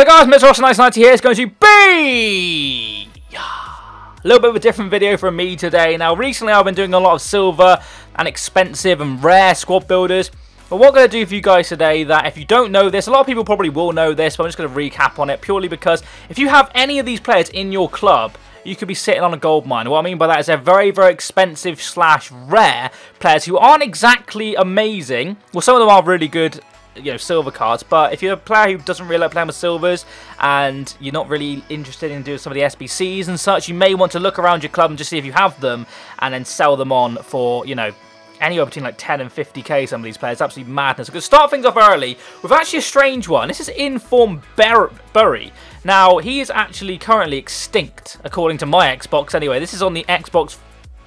Hello guys, Mr. Ross90 here. It's going to be a little bit of a different video from me today. Now, recently I've been doing a lot of silver and expensive and rare squad builders. But what I'm going to do for you guys today, that if you don't know this, a lot of people probably will know this, but I'm just going to recap on it purely because if you have any of these players in your club, you could be sitting on a gold mine. What I mean by that is they're very, very expensive / rare players who aren't exactly amazing. Well, some of them are really good, you know, silver cards, but if you're a player who doesn't really like playing with silvers and you're not really interested in doing some of the SBCs and such, you may want to look around your club and just see if you have them and then sell them on for, you know, anywhere between like 10 and 50k. Some of these players, absolutely madness. We're going to start things off early with actually a strange one. This is Inform Bury. Now, he is actually currently extinct, according to my Xbox anyway. This is on the Xbox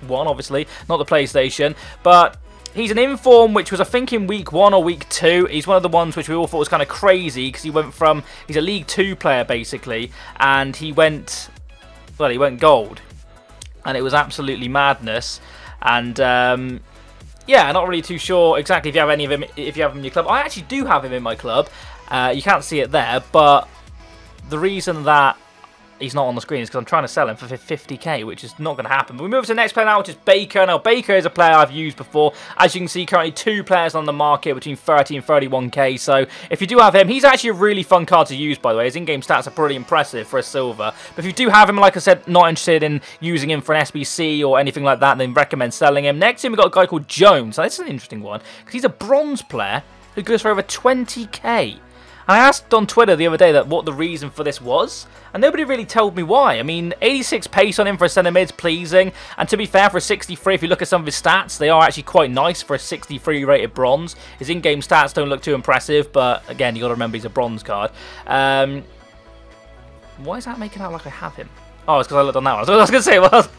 One, obviously, not the PlayStation, but he's an Inform, which was, I think, in week 1 or week 2. He's one of the ones which we all thought was kind of crazy because he went from, he's a League 2 player, basically, and he went, well, he went gold. And it was absolutely madness. And, yeah, not really too sure exactly if you have any of him, if you have him in your club. I actually do have him in my club. You can't see it there, but the reason that he's not on the screen is because I'm trying to sell him for 50k, which is not going to happen. But we move to the next player now, which is Baker. Now, Baker is a player I've used before. As you can see, currently 2 players on the market between 30 and 31k. So if you do have him, he's actually a really fun card to use, by the way. His in-game stats are pretty impressive for a silver. But if you do have him, like I said, not interested in using him for an SBC or anything like that, then recommend selling him. Next to him, we've got a guy called Jones. Now, this is an interesting one because he's a bronze player who goes for over 20k. And I asked on Twitter the other day that what the reason for this was, and nobody really told me why. I mean, 86 pace on him for a centre mid's pleasing, and to be fair, for a 63, if you look at some of his stats, they are actually quite nice for a 63 rated bronze. His in-game stats don't look too impressive, but again, you got to remember he's a bronze card. Why is that making out like I have him? Oh, it's because I looked on that one. I was going to say, well,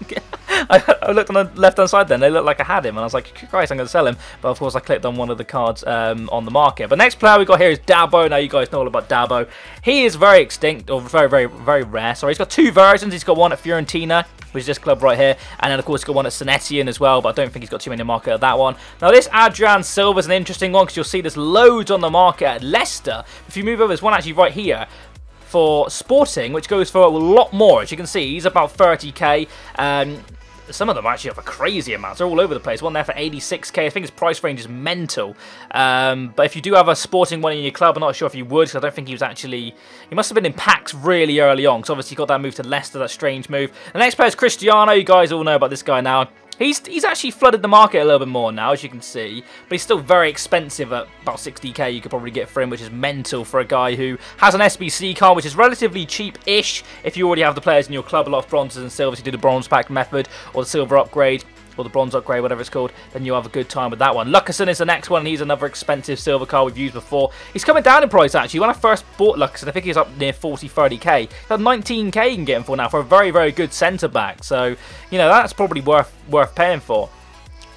I looked on the left-hand side then. They looked like I had him, and I was like, Christ, I'm going to sell him. But, of course, I clicked on one of the cards on the market. But next player we got here is Dabo. Now, you guys know all about Dabo. He is very extinct, or very, very, very rare. Sorry, he's got 2 versions. He's got one at Fiorentina, which is this club right here. And then, of course, he's got one at Extnct as well, but I don't think he's got too many market at that one. Now, this Adrian Silva is an interesting one because you'll see there's loads on the market at Leicester. If you move over, there's one actually right here for Sporting, which goes for a lot more. As you can see, he's about 30k. Some of them actually have a crazy amount. They're all over the place. One there for 86k. I think his price range is mental. But if you do have a Sporting one in your club, I'm not sure if you would, because I don't think he was actually... He must have been in packs really early on, because obviously he got that move to Leicester, that strange move. The next player is Cristiano. You guys all know about this guy now. He's actually flooded the market a little bit more now, as you can see. But he's still very expensive at about 60k you could probably get for him, which is mental for a guy who has an SBC card, which is relatively cheap-ish if you already have the players in your club, a lot of bronzes and silvers. You do the bronze pack method or the silver upgrade, or the bronze upgrade, whatever it's called, then you'll have a good time with that one. Luckerson is the next one, and he's another expensive silver card we've used before. He's coming down in price, actually. When I first bought Luckerson, I think he's up near 40, 30k. He's got 19k you can get him for now for a very, very good centre-back. So, you know, that's probably worth paying for.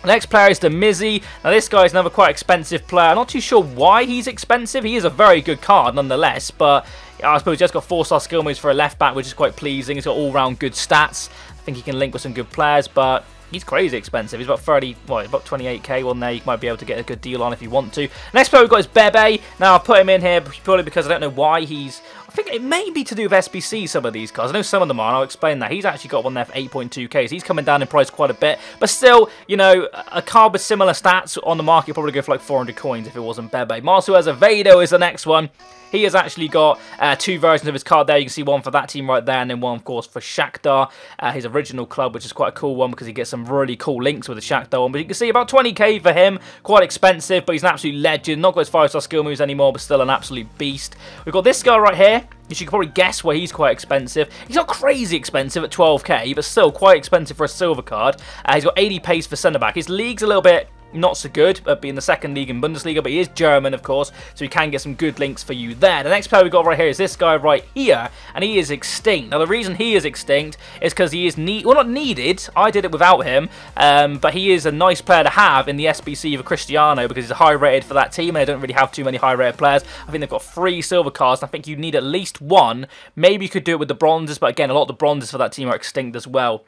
The next player is Demizzi. Now, this guy is another quite expensive player. I'm not too sure why he's expensive. He is a very good card, nonetheless, but I suppose he's just got 4-star skill moves for a left-back, which is quite pleasing. He's got all-round good stats. I think he can link with some good players, but he's crazy expensive. He's about 30, well, he's about 28k. Well, there you might be able to get a good deal on if you want to. Next player we've got is Bebe. Now, I've put him in here purely because I don't know why he's... I think it may be to do with SBC, some of these cards. I know some of them are, and I'll explain that. He's actually got one there for 8.2k, so he's coming down in price quite a bit. But still, you know, a card with similar stats on the market probably go for like 400 coins if it wasn't Bebe. Marcel Azevedo is the next one. He has actually got 2 versions of his card there. You can see one for that team right there, and then one, of course, for Shakhtar, his original club, which is quite a cool one because he gets some really cool links with the Shakhtar one. But you can see about 20k for him. Quite expensive, but he's an absolute legend. Not got his 5-star skill moves anymore, but still an absolute beast. We've got this guy right here. You can probably guess why he's quite expensive. He's not crazy expensive at 12k, but still quite expensive for a silver card. He's got 80 pace for centre-back. His league's a little bit not so good at being the 2nd league in Bundesliga, but he is German, of course, so he can get some good links for you there. The next player we got right here is this guy right here, and he is extinct. Now, the reason he is extinct is because he is not needed. I did it without him, but he is a nice player to have in the SBC of Cristiano because he's high rated for that team, and they don't really have too many high rated players. I think they've got 3 silver cards, and I think you need at least 1. Maybe you could do it with the bronzes, but again, a lot of the bronzes for that team are extinct as well.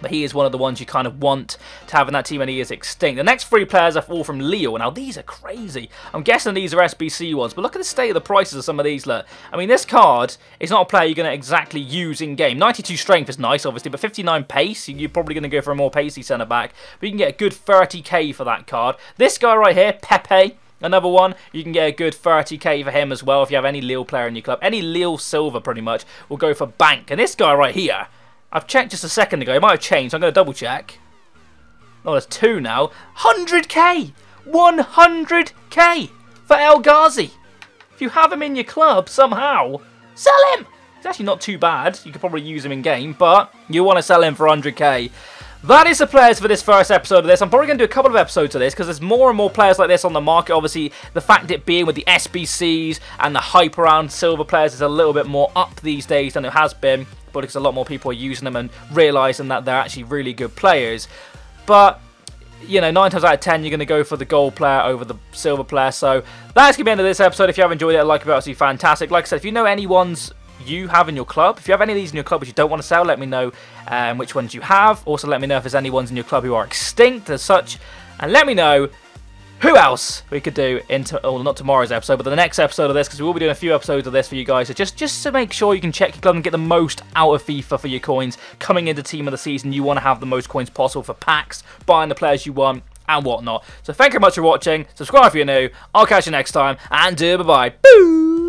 But he is one of the ones you kind of want to have in that team, and he is Extnct. The next 3 players are all from Lille. Now, these are crazy. I'm guessing these are SBC ones, but look at the state of the prices of some of these. Look, I mean, this card is not a player you're going to exactly use in-game. 92 strength is nice, obviously, but 59 pace, you're probably going to go for a more pacey centre-back. But you can get a good 30k for that card. This guy right here, Pepe, another one, you can get a good 30k for him as well if you have any Lille player in your club. Any Lille silver, pretty much, will go for bank. And this guy right here, I've checked just a second ago. It might have changed. So I'm going to double check. Oh, there's 2 now. 100k! 100k for El Ghazi. If you have him in your club somehow, sell him! It's actually not too bad. You could probably use him in game, but you want to sell him for 100k. That is the players for this first episode of this. I'm probably going to do a couple of episodes of this because there's more and more players like this on the market. Obviously, the fact it being with the SBCs and the hype around silver players is a little bit more up these days than it has been, but because a lot more people are using them and realising that they're actually really good players. But, you know, 9 times out of 10, you're going to go for the gold player over the silver player. So that's going to be the end of this episode. If you have enjoyed it, a like would be absolutely fantastic. Like I said, if you know anyone's you have in your club, if you have any of these in your club which you don't want to sell, let me know which ones you have. Also, let me know if there's any ones in your club who are extinct as such, and let me know who else we could do into, well, not tomorrow's episode, but the next episode of this, because we will be doing a few episodes of this for you guys. So just to make sure you can check your club and get the most out of FIFA for your coins coming into Team of the Season. You want to have the most coins possible for packs, buying the players you want, and whatnot. So thank you very much for watching. Subscribe if you're new. I'll catch you next time, and bye-bye. Boo!